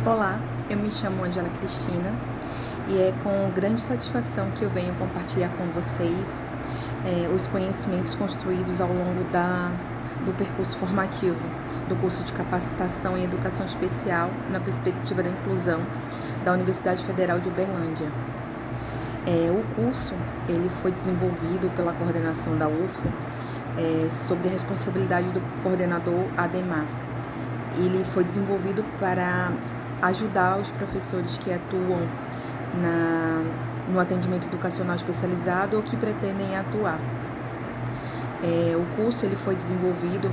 Olá, eu me chamo Angela Cristina e é com grande satisfação que eu venho compartilhar com vocês os conhecimentos construídos ao longo do percurso formativo do curso de capacitação em educação especial na perspectiva da inclusão da Universidade Federal de Uberlândia. O curso ele foi desenvolvido pela coordenação da UFO sob a responsabilidade do coordenador Ademar. Ele foi desenvolvido para ajudar os professores que atuam no atendimento educacional especializado ou que pretendem atuar. O curso ele foi desenvolvido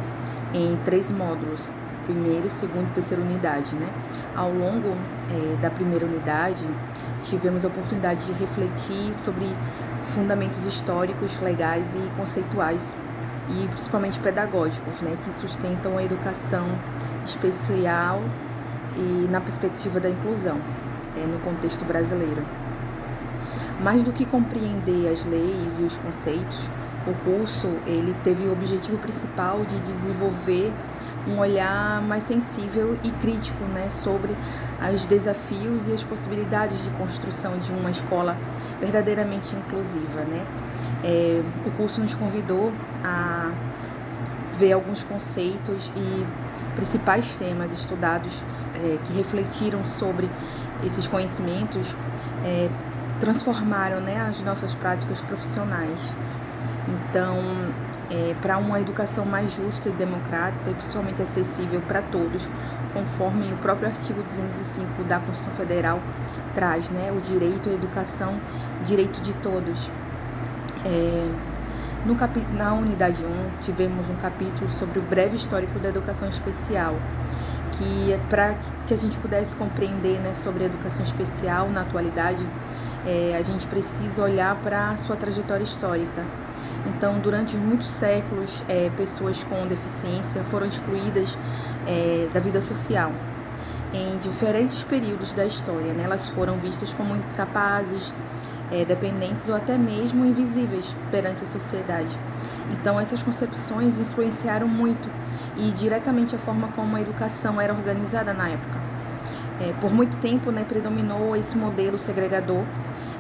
em 3 módulos, primeira, segunda e terceira unidade, né? Ao longo da primeira unidade, tivemos a oportunidade de refletir sobre fundamentos históricos, legais e conceituais, e principalmente pedagógicos, né, que sustentam a educação especial e na perspectiva da inclusão no contexto brasileiro. Mais do que compreender as leis e os conceitos, o curso ele teve o objetivo principal de desenvolver um olhar mais sensível e crítico, né, sobre os desafios e as possibilidades de construção de uma escola verdadeiramente inclusiva, né? O curso nos convidou a ver alguns conceitos e principais temas estudados que refletiram sobre esses conhecimentos, transformaram, né, as nossas práticas profissionais. Então, para uma educação mais justa e democrática e principalmente acessível para todos, conforme o próprio artigo 205 da Constituição Federal traz, né, o direito à educação, direito de todos. Na unidade 1, tivemos um capítulo sobre o breve histórico da educação especial, que é para que a gente pudesse compreender, né, sobre a educação especial na atualidade, a gente precisa olhar para a sua trajetória histórica. Então, durante muitos séculos, pessoas com deficiência foram excluídas da vida social. Em diferentes períodos da história, né, elas foram vistas como incapazes, dependentes ou até mesmo invisíveis perante a sociedade. Então, essas concepções influenciaram muito e diretamente a forma como a educação era organizada na época. Por muito tempo, né, predominou esse modelo segregador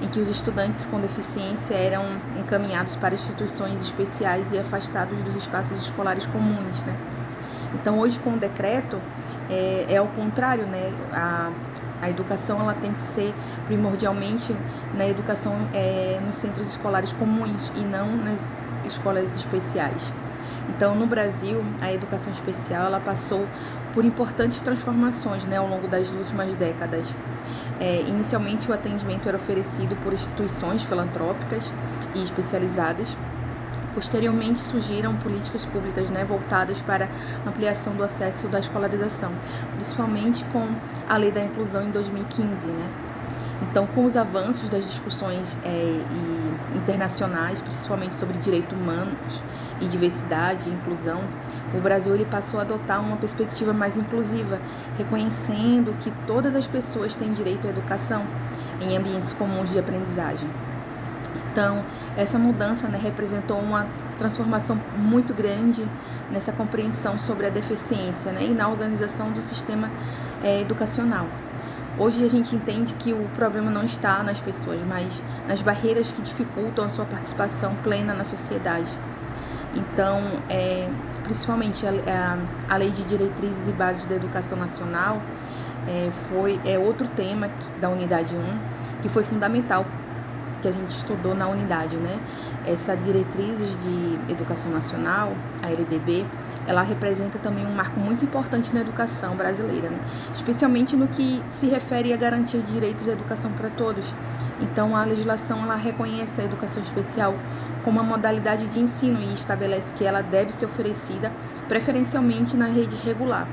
em que os estudantes com deficiência eram encaminhados para instituições especiais e afastados dos espaços escolares comuns, né? Então, hoje, com o decreto, é ao contrário, né? A educação ela tem que ser primordialmente na educação nos centros escolares comuns e não nas escolas especiais. Então, no Brasil, a educação especial ela passou por importantes transformações, né, ao longo das últimas décadas. Inicialmente, o atendimento era oferecido por instituições filantrópicas e especializadas. Posteriormente, surgiram políticas públicas, né, voltadas para ampliação do acesso da escolarização, principalmente com a Lei da Inclusão em 2015, né? Então, com os avanços das discussões internacionais, principalmente sobre direitos humanos e diversidade e inclusão, o Brasil ele passou a adotar uma perspectiva mais inclusiva, reconhecendo que todas as pessoas têm direito à educação em ambientes comuns de aprendizagem. Então, essa mudança, né, representou uma transformação muito grande nessa compreensão sobre a deficiência, né, e na organização do sistema educacional. Hoje a gente entende que o problema não está nas pessoas, mas nas barreiras que dificultam a sua participação plena na sociedade. Então, principalmente a Lei de Diretrizes e Bases da Educação Nacional é outro tema da unidade 1, que foi fundamental, que a gente estudou na unidade, né? Essa Diretrizes de Educação Nacional, a LDB, ela representa também um marco muito importante na educação brasileira, né? Especialmente no que se refere à garantia de direitos à educação para todos. Então, a legislação ela reconhece a educação especial como uma modalidade de ensino e estabelece que ela deve ser oferecida preferencialmente na rede regular.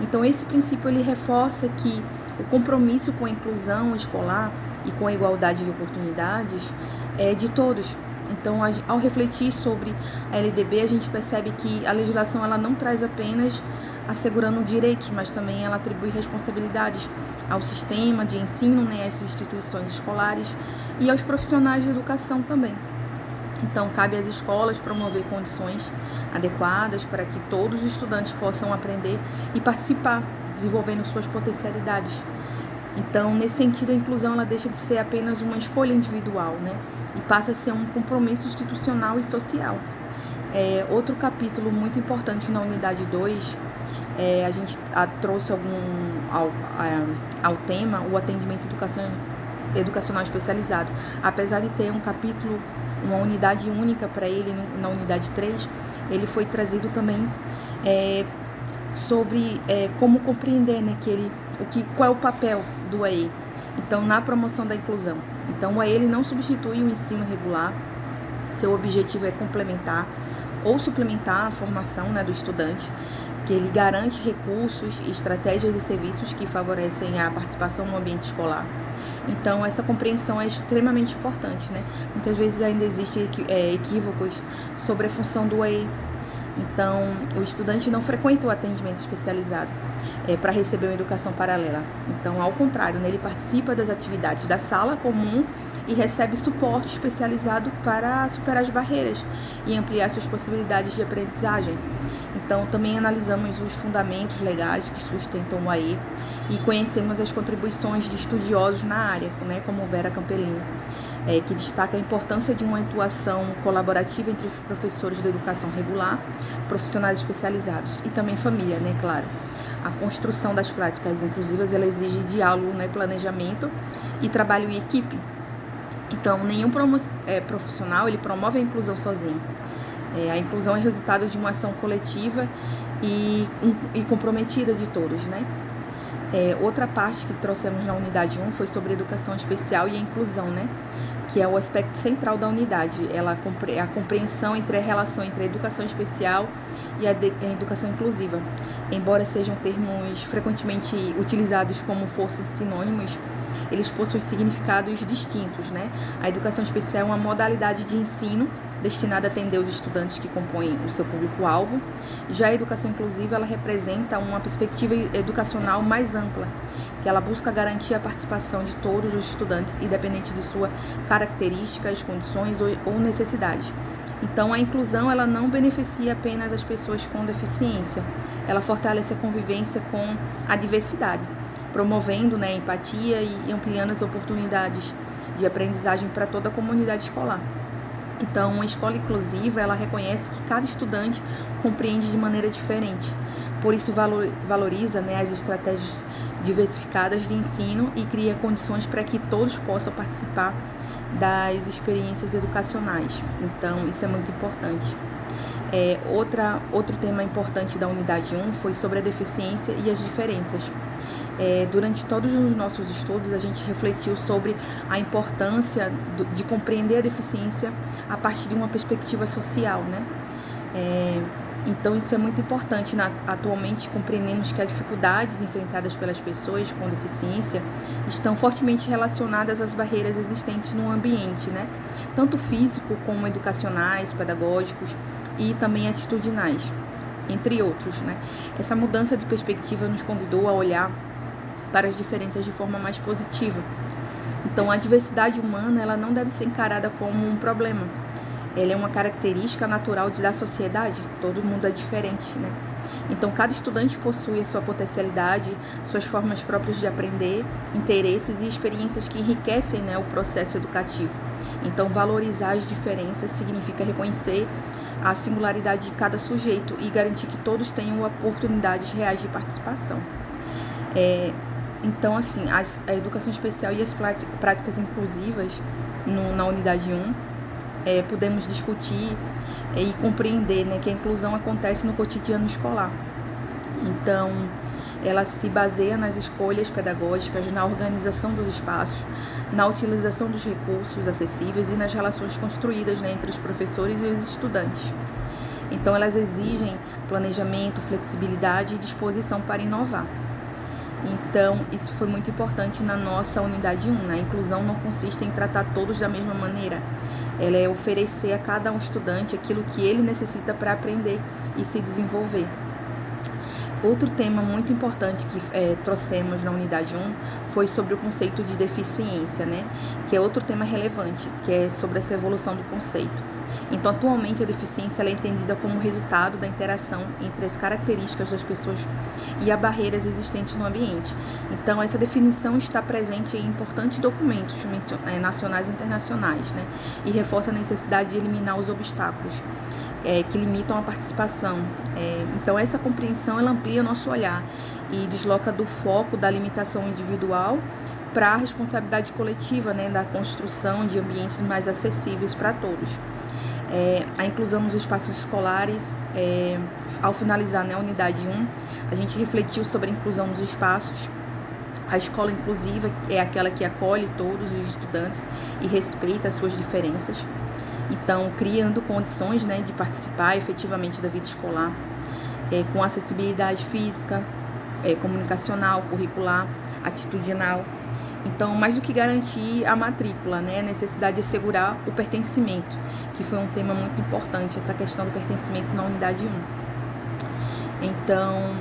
Então, esse princípio ele reforça que o compromisso com a inclusão escolar e com a igualdade de oportunidades é de todos. Então, ao refletir sobre a LDB, a gente percebe que a legislação ela não traz apenas assegurando direitos, mas também ela atribui responsabilidades ao sistema de ensino, né, às instituições escolares e aos profissionais de educação também. Então, cabe às escolas promover condições adequadas para que todos os estudantes possam aprender e participar, desenvolvendo suas potencialidades. Então, nesse sentido, a inclusão ela deixa de ser apenas uma escolha individual, né? E passa a ser um compromisso institucional e social. Outro capítulo muito importante na unidade 2, a gente trouxe ao tema o atendimento educacional especializado. Apesar de ter um capítulo, uma unidade única para ele na unidade 3, ele foi trazido também sobre como compreender, né, qual é o papel do AE, então, na promoção da inclusão. Então, o AE ele não substitui o ensino regular, seu objetivo é complementar ou suplementar a formação, né, do estudante, que ele garante recursos, estratégias e serviços que favorecem a participação no ambiente escolar. Então, essa compreensão é extremamente importante, né? Muitas vezes ainda existem equívocos sobre a função do AE. Então, o estudante não frequenta o atendimento especializado para receber uma educação paralela. Então, ao contrário, né, ele participa das atividades da sala comum e recebe suporte especializado para superar as barreiras e ampliar suas possibilidades de aprendizagem. Então, também analisamos os fundamentos legais que sustentam o AE e conhecemos as contribuições de estudiosos na área, né, como Vera Campelini, que destaca a importância de uma atuação colaborativa entre os professores da educação regular, profissionais especializados e também família, né, claro. A construção das práticas inclusivas, ela exige diálogo, né, planejamento e trabalho em equipe. Então, nenhum profissional ele promove a inclusão sozinho. A inclusão é resultado de uma ação coletiva e comprometida de todos, né? Outra parte que trouxemos na unidade 1 foi sobre educação especial e a inclusão, né? Que é o aspecto central da unidade. A compreensão entre a relação entre a educação especial e a educação inclusiva. Embora sejam termos frequentemente utilizados como fossem sinônimos, eles possuem significados distintos, né? A educação especial é uma modalidade de ensino destinada a atender os estudantes que compõem o seu público-alvo. Já a educação inclusiva, ela representa uma perspectiva educacional mais ampla, que ela busca garantir a participação de todos os estudantes, independente de suas características, condições ou necessidades. Então, a inclusão, ela não beneficia apenas as pessoas com deficiência, ela fortalece a convivência com a diversidade, promovendo, né, empatia e ampliando as oportunidades de aprendizagem para toda a comunidade escolar. Então, uma escola inclusiva, ela reconhece que cada estudante compreende de maneira diferente. Por isso, valoriza, né, as estratégias diversificadas de ensino e cria condições para que todos possam participar das experiências educacionais. Então, isso é muito importante. Outro tema importante da unidade 1 foi sobre a deficiência e as diferenças. Durante todos os nossos estudos, a gente refletiu sobre a importância de compreender a deficiência a partir de uma perspectiva social, né? Então, isso é muito importante. Atualmente, compreendemos que as dificuldades enfrentadas pelas pessoas com deficiência estão fortemente relacionadas às barreiras existentes no ambiente, né? Tanto físico como educacionais, pedagógicos e também atitudinais, entre outros, né? Essa mudança de perspectiva nos convidou a olhar para as diferenças de forma mais positiva. Então, a diversidade humana, ela não deve ser encarada como um problema. Ela é uma característica natural da sociedade. Todo mundo é diferente, né? Então, cada estudante possui a sua potencialidade, suas formas próprias de aprender, interesses e experiências que enriquecem, né, o processo educativo. Então, valorizar as diferenças significa reconhecer a singularidade de cada sujeito e garantir que todos tenham oportunidades reais de participação. Então, assim, a educação especial e as práticas inclusivas na unidade 1, podemos discutir e compreender, né, que a inclusão acontece no cotidiano escolar. Então, ela se baseia nas escolhas pedagógicas, na organização dos espaços, na utilização dos recursos acessíveis e nas relações construídas, né, entre os professores e os estudantes. Então, elas exigem planejamento, flexibilidade e disposição para inovar. Então, isso foi muito importante na nossa unidade 1, né? A inclusão não consiste em tratar todos da mesma maneira. Ela é oferecer a cada um estudante aquilo que ele necessita para aprender e se desenvolver. Outro tema muito importante que trouxemos na unidade 1 foi sobre o conceito de deficiência, né? Que é outro tema relevante, que é sobre essa evolução do conceito. Então, atualmente, a deficiência ela é entendida como resultado da interação entre as características das pessoas e as barreiras existentes no ambiente. Então, essa definição está presente em importantes documentos nacionais e internacionais, né? E reforça a necessidade de eliminar os obstáculos que limitam a participação. Então, essa compreensão ela amplia nosso olhar e desloca do foco da limitação individual para a responsabilidade coletiva, né, da construção de ambientes mais acessíveis para todos. A inclusão nos espaços escolares, ao finalizar, né, a unidade 1, a gente refletiu sobre a inclusão nos espaços. A escola inclusiva é aquela que acolhe todos os estudantes e respeita as suas diferenças. Então, criando condições, né, de participar efetivamente da vida escolar, com acessibilidade física, comunicacional, curricular, atitudinal. Então, mais do que garantir a matrícula, né, a necessidade de assegurar o pertencimento, que foi um tema muito importante, essa questão do pertencimento na unidade 1. Então,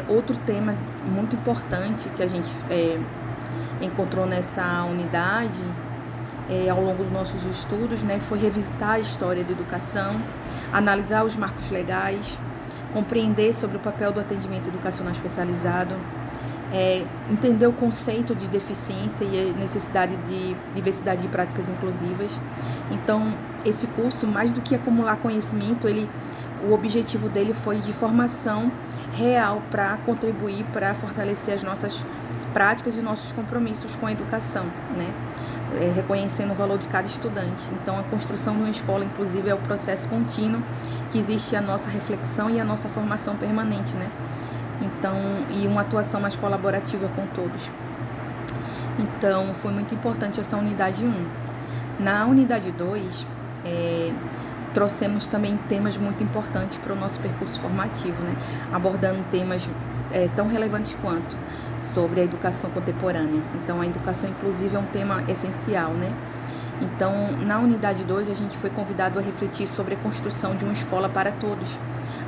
outro tema muito importante que a gente encontrou nessa unidade, ao longo dos nossos estudos, né, foi revisitar a história da educação, analisar os marcos legais, compreender sobre o papel do atendimento educacional especializado, entender o conceito de deficiência e a necessidade de diversidade de práticas inclusivas. Então, esse curso, mais do que acumular conhecimento, o objetivo dele foi de formação real para contribuir, para fortalecer as nossas práticas e nossos compromissos com a educação, né? Reconhecendo o valor de cada estudante. Então, a construção de uma escola inclusiva é o processo contínuo que existe a nossa reflexão e a nossa formação permanente, né? Então, e uma atuação mais colaborativa com todos. Então, foi muito importante essa unidade 1. Na unidade 2, trouxemos também temas muito importantes para o nosso percurso formativo, né? Abordando temas tão relevantes quanto sobre a educação contemporânea. Então, a educação inclusiva é um tema essencial, né? Então, na unidade 2, a gente foi convidado a refletir sobre a construção de uma escola para todos,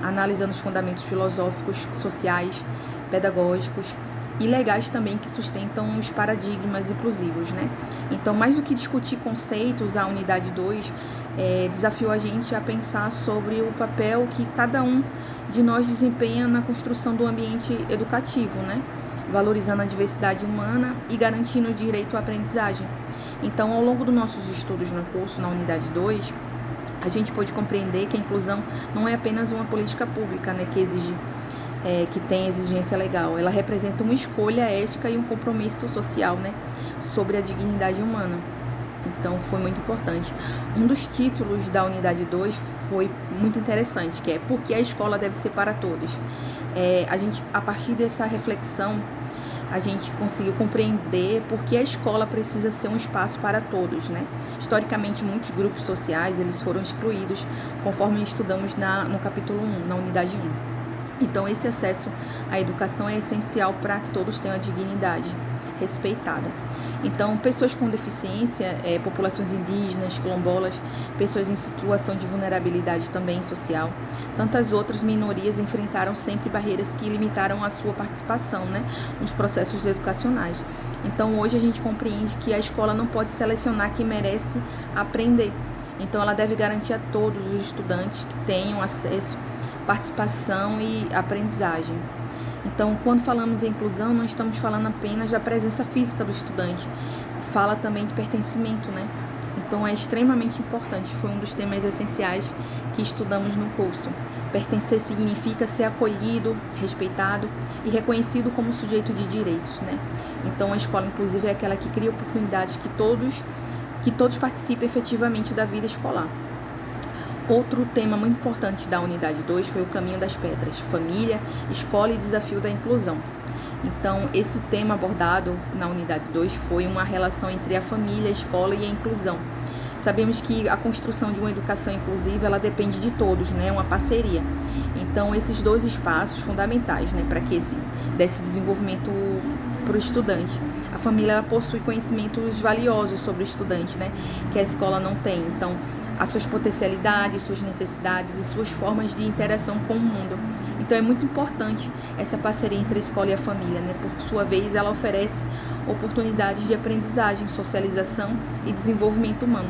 analisando os fundamentos filosóficos, sociais, pedagógicos e legais também que sustentam os paradigmas inclusivos, né? Então, mais do que discutir conceitos, a unidade 2 desafiou a gente a pensar sobre o papel que cada um de nós desempenha na construção do ambiente educativo, né? Valorizando a diversidade humana e garantindo o direito à aprendizagem. Então, ao longo dos nossos estudos no curso, na unidade 2, a gente pôde compreender que a inclusão não é apenas uma política pública, né, que tem exigência legal. Ela representa uma escolha ética e um compromisso social, né, sobre a dignidade humana. Então, foi muito importante. Um dos títulos da unidade 2 foi muito interessante, que é Por que a escola deve ser para todos? A partir dessa reflexão, a gente conseguiu compreender por que a escola precisa ser um espaço para todos, né? Historicamente, muitos grupos sociais eles foram excluídos, conforme estudamos no capítulo 1, na unidade 1. Então, esse acesso à educação é essencial para que todos tenham a dignidade respeitada. Então, pessoas com deficiência, populações indígenas, quilombolas, pessoas em situação de vulnerabilidade também social, tantas outras minorias enfrentaram sempre barreiras que limitaram a sua participação, né, nos processos educacionais. Então, hoje a gente compreende que a escola não pode selecionar quem merece aprender. Então, ela deve garantir a todos os estudantes que tenham acesso, participação e aprendizagem. Então, quando falamos em inclusão, não estamos falando apenas da presença física do estudante, fala também de pertencimento, né? Então, é extremamente importante, foi um dos temas essenciais que estudamos no curso. Pertencer significa ser acolhido, respeitado e reconhecido como sujeito de direitos, né? Então, a escola inclusiva é aquela que cria oportunidades que todos participem efetivamente da vida escolar. Outro tema muito importante da unidade 2 foi o caminho das pedras, família, escola e desafio da inclusão. Então, esse tema abordado na unidade 2 foi uma relação entre a família, a escola e a inclusão. Sabemos que a construção de uma educação inclusiva, ela depende de todos, né? É uma parceria. Então, esses dois espaços fundamentais, né, para que desse desenvolvimento para o estudante. A família, ela possui conhecimentos valiosos sobre o estudante, né, que a escola não tem. Então, as suas potencialidades, suas necessidades e suas formas de interação com o mundo. Então é muito importante essa parceria entre a escola e a família, né? Por sua vez, ela oferece oportunidades de aprendizagem, socialização e desenvolvimento humano.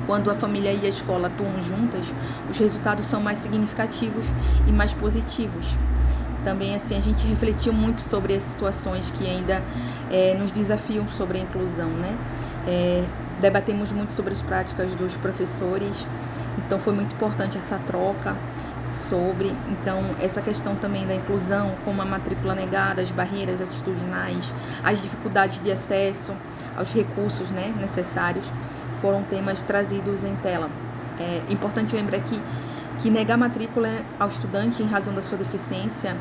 Quando a família e a escola atuam juntas, os resultados são mais significativos e mais positivos. Também, assim, a gente refletiu muito sobre as situações que ainda nos desafiam sobre a inclusão, né? Debatemos muito sobre as práticas dos professores, então foi muito importante essa troca sobre, então, essa questão também da inclusão, como a matrícula negada, as barreiras atitudinais, as dificuldades de acesso aos recursos, né, necessários, foram temas trazidos em tela. É importante lembrar que negar matrícula ao estudante em razão da sua deficiência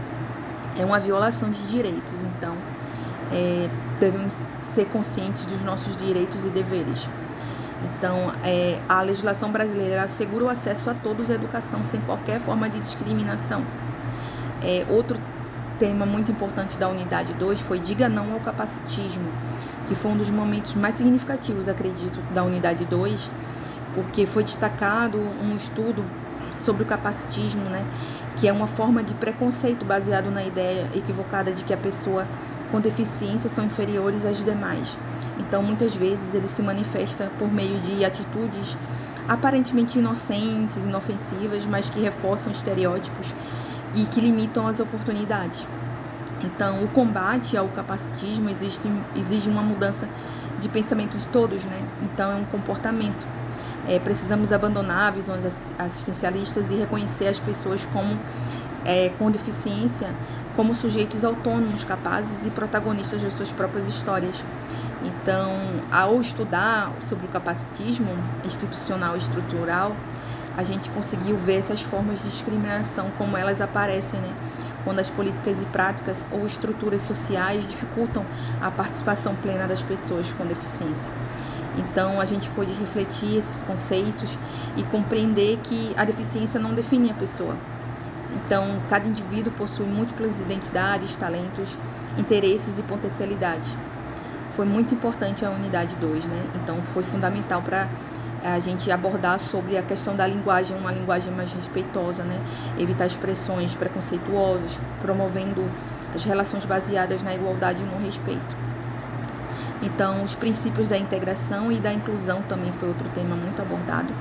é uma violação de direitos, então devemos ser conscientes dos nossos direitos e deveres. Então, a legislação brasileira assegura o acesso a todos à educação sem qualquer forma de discriminação. Outro tema muito importante da unidade 2 foi Diga Não ao Capacitismo, que foi um dos momentos mais significativos, acredito, da unidade 2, porque foi destacado um estudo sobre o capacitismo, né, que é uma forma de preconceito baseado na ideia equivocada de que a pessoa com deficiência são inferiores às demais. Então, muitas vezes, ele se manifesta por meio de atitudes aparentemente inocentes, inofensivas, mas que reforçam estereótipos e que limitam as oportunidades. Então, o combate ao capacitismo exige uma mudança de pensamento de todos, né? Então, é um comportamento. Precisamos abandonar visões assistencialistas e reconhecer as pessoas com deficiência como sujeitos autônomos, capazes e protagonistas das suas próprias histórias. Então, ao estudar sobre o capacitismo institucional e estrutural, a gente conseguiu ver essas formas de discriminação, como elas aparecem, né? Quando as políticas e práticas ou estruturas sociais dificultam a participação plena das pessoas com deficiência. Então, a gente pôde refletir esses conceitos e compreender que a deficiência não define a pessoa. Então, cada indivíduo possui múltiplas identidades, talentos, interesses e potencialidades. Foi muito importante a unidade 2, né? Então, foi fundamental para a gente abordar sobre a questão da linguagem, uma linguagem mais respeitosa, né? Evitar expressões preconceituosas, promovendo as relações baseadas na igualdade e no respeito. Então, os princípios da integração e da inclusão também foi outro tema muito abordado.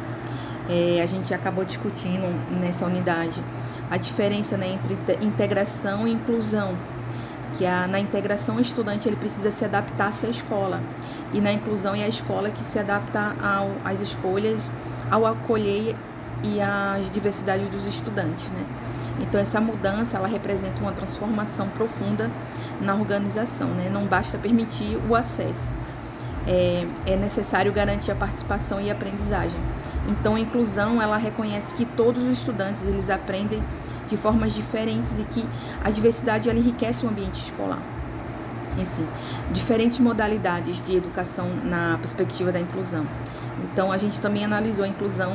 A gente acabou discutindo nessa unidade a diferença, né, entre integração e inclusão, que na integração o estudante ele precisa se adaptar-se à escola, e na inclusão é a escola que se adapta às escolhas, ao acolher e às diversidades dos estudantes, né? Então, essa mudança, ela representa uma transformação profunda na organização, né? Não basta permitir o acesso, é necessário garantir a participação e a aprendizagem. Então, a inclusão, ela reconhece que todos os estudantes, eles aprendem de formas diferentes e que a diversidade, ela enriquece o ambiente escolar. Assim, diferentes modalidades de educação na perspectiva da inclusão. Então, a gente também analisou a inclusão,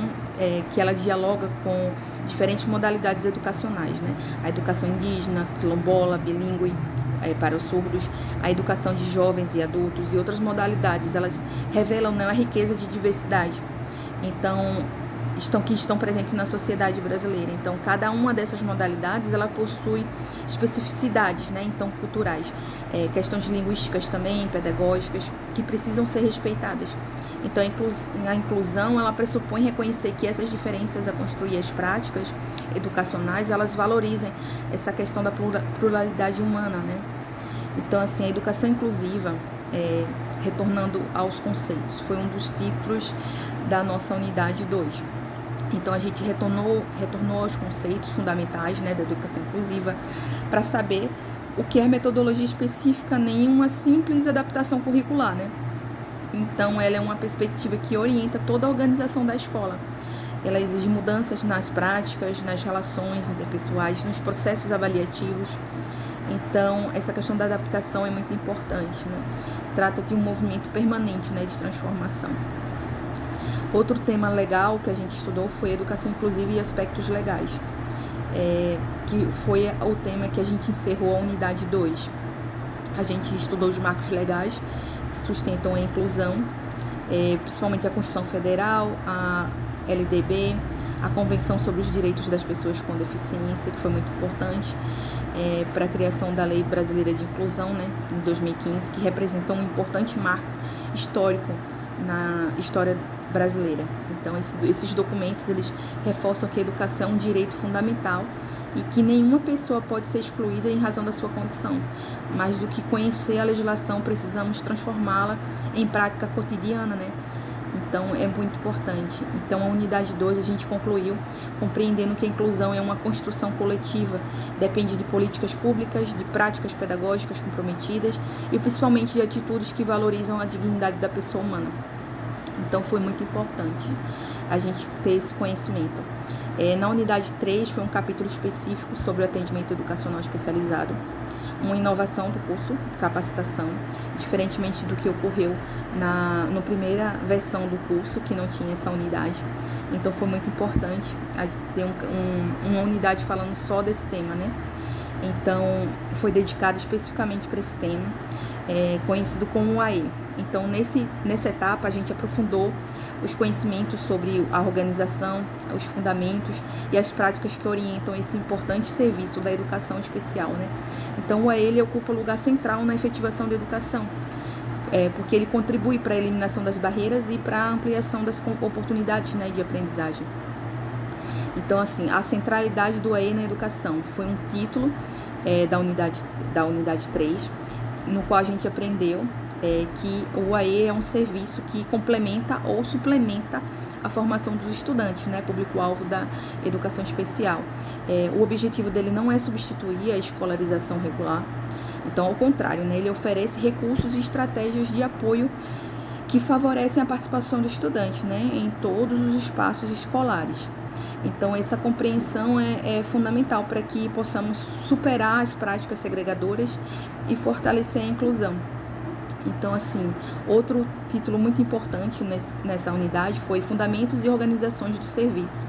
que ela dialoga com diferentes modalidades educacionais, né? A educação indígena, quilombola, bilíngue, para os surdos, a educação de jovens e adultos e outras modalidades, elas revelam, né, a riqueza de diversidade. Então, estão presentes na sociedade brasileira. Então, cada uma dessas modalidades, ela possui especificidades, né, então, culturais, questões linguísticas também, pedagógicas, que precisam ser respeitadas. Então, a inclusão, ela pressupõe reconhecer que essas diferenças a construir as práticas educacionais, elas valorizem essa questão da pluralidade humana, né? Então, assim, a educação inclusiva, retornando aos conceitos, foi um dos títulos da nossa unidade 2. Então, a gente retornou aos conceitos fundamentais, né, da educação inclusiva, para saber o que é metodologia específica, nem uma simples adaptação curricular, né? Então, ela é uma perspectiva que orienta toda a organização da escola. Ela exige mudanças nas práticas, nas relações interpessoais, nos processos avaliativos. Então, essa questão da adaptação é muito importante, né? Trata de um movimento permanente, né, de transformação. Outro tema legal que a gente estudou foi educação inclusiva e aspectos legais, que foi o tema que a gente encerrou a unidade 2. A gente estudou os marcos legais que sustentam a inclusão, principalmente a Constituição Federal, a LDB, a Convenção sobre os Direitos das Pessoas com Deficiência, que foi muito importante para a criação da Lei Brasileira de Inclusão, né, em 2015, que representa um importante marco histórico na história brasileira. Então, esses documentos, eles reforçam que a educação é um direito fundamental e que nenhuma pessoa pode ser excluída em razão da sua condição. Mais do que conhecer a legislação, precisamos transformá-la em prática cotidiana, né? Então, é muito importante. Então, a unidade 2 a gente concluiu compreendendo que a inclusão é uma construção coletiva, depende de políticas públicas, de práticas pedagógicas comprometidas e principalmente de atitudes que valorizam a dignidade da pessoa humana. Então, foi muito importante a gente ter esse conhecimento. Na unidade 3 foi um capítulo específico sobre o atendimento educacional especializado, uma inovação do curso de capacitação, diferentemente do que ocorreu na primeira versão do curso, que não tinha essa unidade. Então, foi muito importante a gente ter uma unidade falando só desse tema, né? Então, foi dedicado especificamente para esse tema, conhecido como o AE. Então, nessa etapa, a gente aprofundou os conhecimentos sobre a organização, os fundamentos e as práticas que orientam esse importante serviço da educação especial, né? Então, o AE ele ocupa lugar central na efetivação da educação, porque ele contribui para a eliminação das barreiras e para a ampliação das oportunidades, né, de aprendizagem. Então, assim, a centralidade do AE na educação foi um título da unidade 3, no qual a gente aprendeu que o AE é um serviço que complementa ou suplementa a formação dos estudantes, né, público-alvo da educação especial. O objetivo dele não é substituir a escolarização regular, então, ao contrário, né, ele oferece recursos e estratégias de apoio que favorecem a participação do estudante, né, em todos os espaços escolares. Então, essa compreensão é fundamental para que possamos superar as práticas segregadoras e fortalecer a inclusão. Então, assim, outro título muito importante nessa unidade foi Fundamentos e Organizações do Serviço,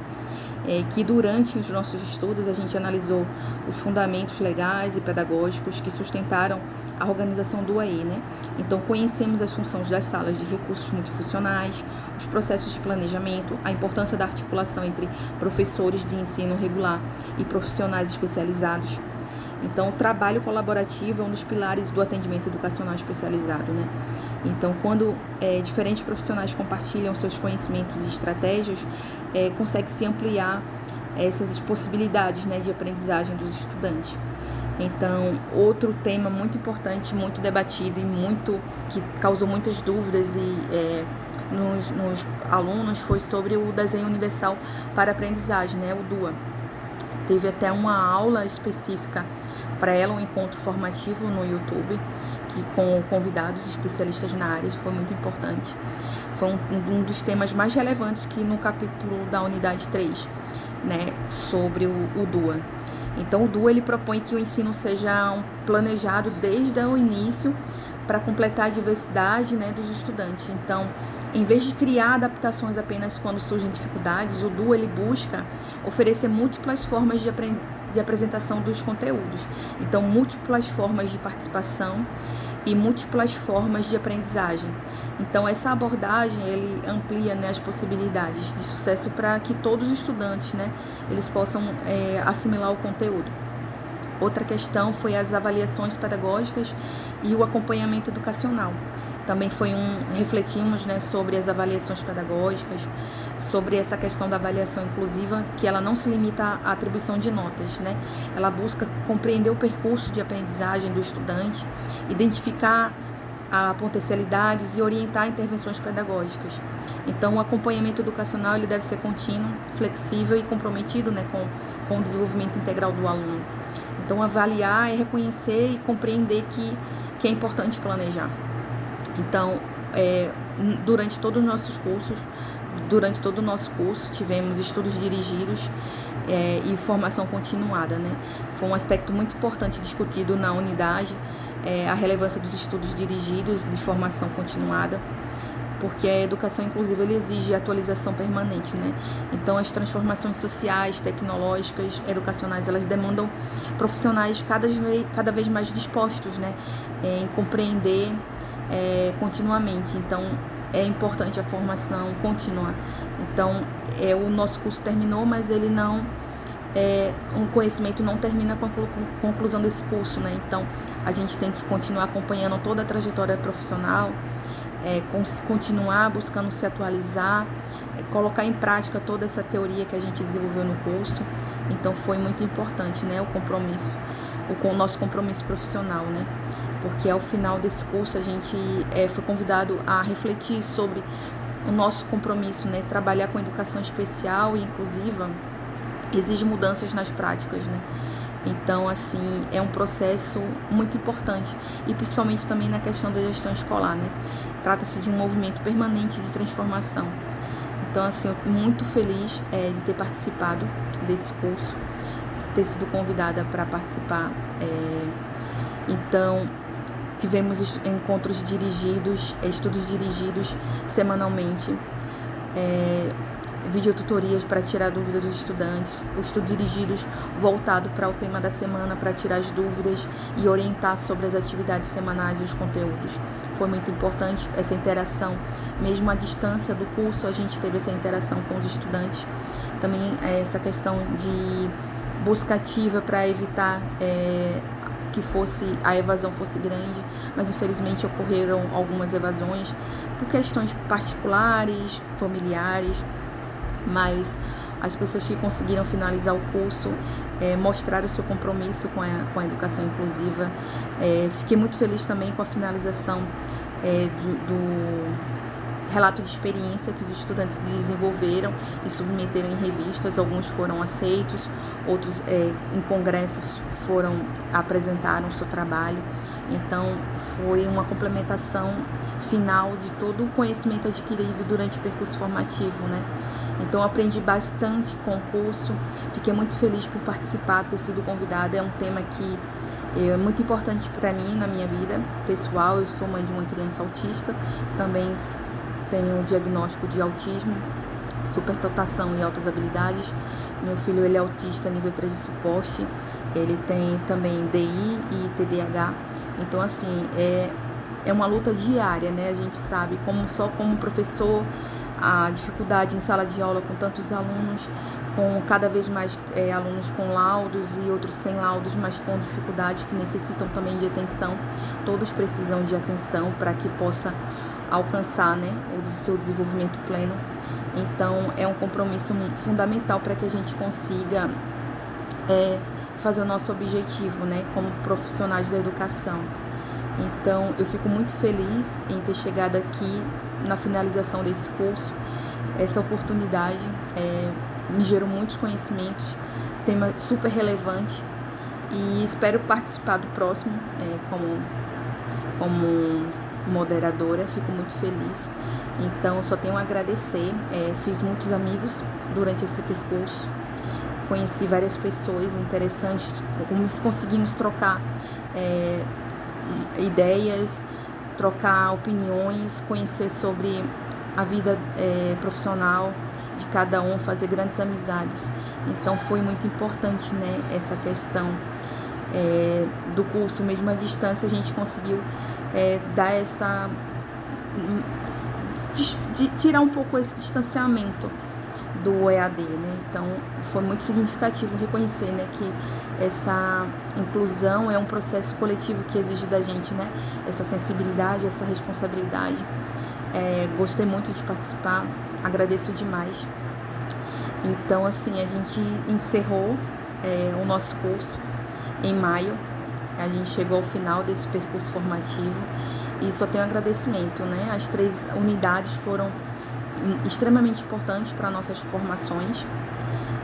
que durante os nossos estudos a gente analisou os fundamentos legais e pedagógicos que sustentaram a organização do AE, né? Então, conhecemos as funções das salas de recursos multifuncionais, os processos de planejamento, a importância da articulação entre professores de ensino regular e profissionais especializados. Então, o trabalho colaborativo é um dos pilares do atendimento educacional especializado, né? Então, quando diferentes profissionais compartilham seus conhecimentos e estratégias, consegue-se ampliar essas possibilidades, né, de aprendizagem dos estudantes. Então, outro tema muito importante, muito debatido e que causou muitas dúvidas nos alunos foi sobre o desenho universal para aprendizagem, né, o DUA. Teve até uma aula específica para ela, um encontro formativo no YouTube, com convidados especialistas na área, isso foi muito importante. Foi um dos temas mais relevantes que no capítulo da unidade 3, né, sobre o DUA. Então, o DUA ele propõe que o ensino seja planejado desde o início para completar a diversidade, né, dos estudantes. Então, em vez de criar adaptações apenas quando surgem dificuldades, o DUA ele busca oferecer múltiplas formas de apresentação dos conteúdos. Então, múltiplas formas de participação e múltiplas formas de aprendizagem. Então, essa abordagem ele amplia, né, as possibilidades de sucesso para que todos os estudantes, né, eles possam assimilar o conteúdo. Outra questão foi as avaliações pedagógicas e o acompanhamento educacional. Também refletimos, né, sobre as avaliações pedagógicas, sobre essa questão da avaliação inclusiva, que ela não se limita à atribuição de notas, né? Ela busca compreender o percurso de aprendizagem do estudante, identificar potencialidades e orientar intervenções pedagógicas. Então, o acompanhamento educacional ele deve ser contínuo, flexível e comprometido, né, com o desenvolvimento integral do aluno. Então, avaliar é reconhecer e compreender que é importante planejar. Então, durante todo o nosso curso, tivemos estudos dirigidos e formação continuada, né? Foi um aspecto muito importante discutido na unidade, a relevância dos estudos dirigidos de formação continuada, porque a educação inclusiva ele exige atualização permanente, né? Então, as transformações sociais, tecnológicas, educacionais, elas demandam profissionais cada vez mais dispostos, né, em compreender continuamente. Então, é importante a formação contínua. Então, o nosso curso terminou, mas ele não um conhecimento não termina com a conclusão desse curso, né? Então a gente tem que continuar acompanhando toda a trajetória profissional, continuar buscando se atualizar, colocar em prática toda essa teoria que a gente desenvolveu no curso. Então foi muito importante, né, o nosso compromisso profissional, né? Porque ao final desse curso a gente foi convidado a refletir sobre o nosso compromisso, né? Trabalhar com educação especial e inclusiva exige mudanças nas práticas, né? Então, assim, é um processo muito importante e principalmente também na questão da gestão escolar, né? Trata-se de um movimento permanente de transformação. Então, assim, eu tô muito feliz de ter participado desse curso, ter sido convidada para participar. Então, tivemos encontros dirigidos, estudos dirigidos semanalmente, videotutorias para tirar dúvidas dos estudantes, os estudos dirigidos voltado para o tema da semana, para tirar as dúvidas e orientar sobre as atividades semanais e os conteúdos. Foi muito importante essa interação, mesmo à distância do curso, a gente teve essa interação com os estudantes. Também essa questão de busca ativa para evitar que a evasão fosse grande, mas infelizmente ocorreram algumas evasões por questões particulares, familiares, mas as pessoas que conseguiram finalizar o curso mostraram o seu compromisso com a educação inclusiva. Fiquei muito feliz também com a finalização do relato de experiência que os estudantes desenvolveram e submeteram em revistas. Alguns foram aceitos, outros em congressos apresentaram o seu trabalho. Então foi uma complementação final de todo o conhecimento adquirido durante o percurso formativo, né? Então eu aprendi bastante com o curso, fiquei muito feliz por participar, ter sido convidada. É um tema que é muito importante para mim na minha vida pessoal. Eu sou mãe de uma criança autista, também tenho o diagnóstico de autismo, superdotação e altas habilidades. Meu filho, ele é autista nível 3 de suporte, ele tem também DI e TDAH. Então, assim, é uma luta diária, né? A gente sabe, como professor, a dificuldade em sala de aula com tantos alunos, com cada vez mais alunos com laudos e outros sem laudos, mas com dificuldades que necessitam também de atenção. Todos precisam de atenção para que possa alcançar, né, o seu desenvolvimento pleno. Então, é um compromisso fundamental para que a gente consiga fazer o nosso objetivo, né, como profissionais da educação. Então, eu fico muito feliz em ter chegado aqui na finalização desse curso. Essa oportunidade me gerou muitos conhecimentos, tema super relevante, e espero participar do próximo como moderadora. Fico muito feliz. Então, só tenho a agradecer. Fiz muitos amigos durante esse percurso, conheci várias pessoas interessantes, como conseguimos trocar ideias, trocar opiniões, conhecer sobre a vida profissional de cada um, fazer grandes amizades. Então foi muito importante, né, essa questão do curso. Mesmo à distância a gente conseguiu dar tirar um pouco esse distanciamento do EAD, né? Então foi muito significativo reconhecer, né, que essa inclusão é um processo coletivo que exige da gente, né, essa sensibilidade, essa responsabilidade. Gostei muito de participar, agradeço demais. Então, assim, a gente encerrou o nosso curso em maio. A gente chegou ao final desse percurso formativo e só tenho agradecimento, né? As 3 unidades foram extremamente importantes para nossas formações.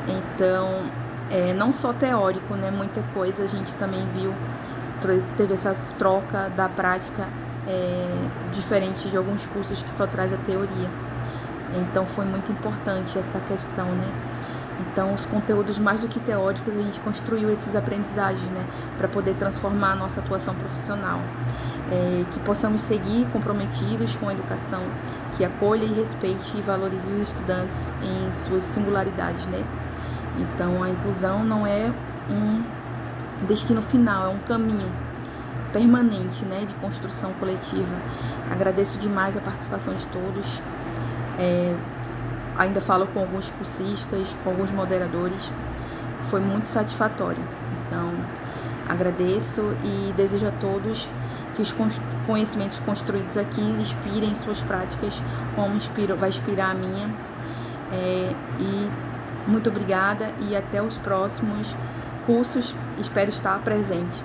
Então, não só teórico, né? Muita coisa a gente também viu, teve essa troca da prática, diferente de alguns cursos que só traz a teoria. Então, foi muito importante essa questão, né? Então, os conteúdos mais do que teóricos, a gente construiu esses aprendizagens, né, para poder transformar a nossa atuação profissional. Que possamos seguir comprometidos com a educação, que acolha e respeite e valorize os estudantes em suas singularidades, né? Então, a inclusão não é um destino final, é um caminho permanente, né, de construção coletiva. Agradeço demais a participação de todos. ainda falo com alguns cursistas, com alguns moderadores, foi muito satisfatório. Então, agradeço e desejo a todos que os conhecimentos construídos aqui inspirem suas práticas, como vai inspirar a minha. E muito obrigada e até os próximos cursos, espero estar presente.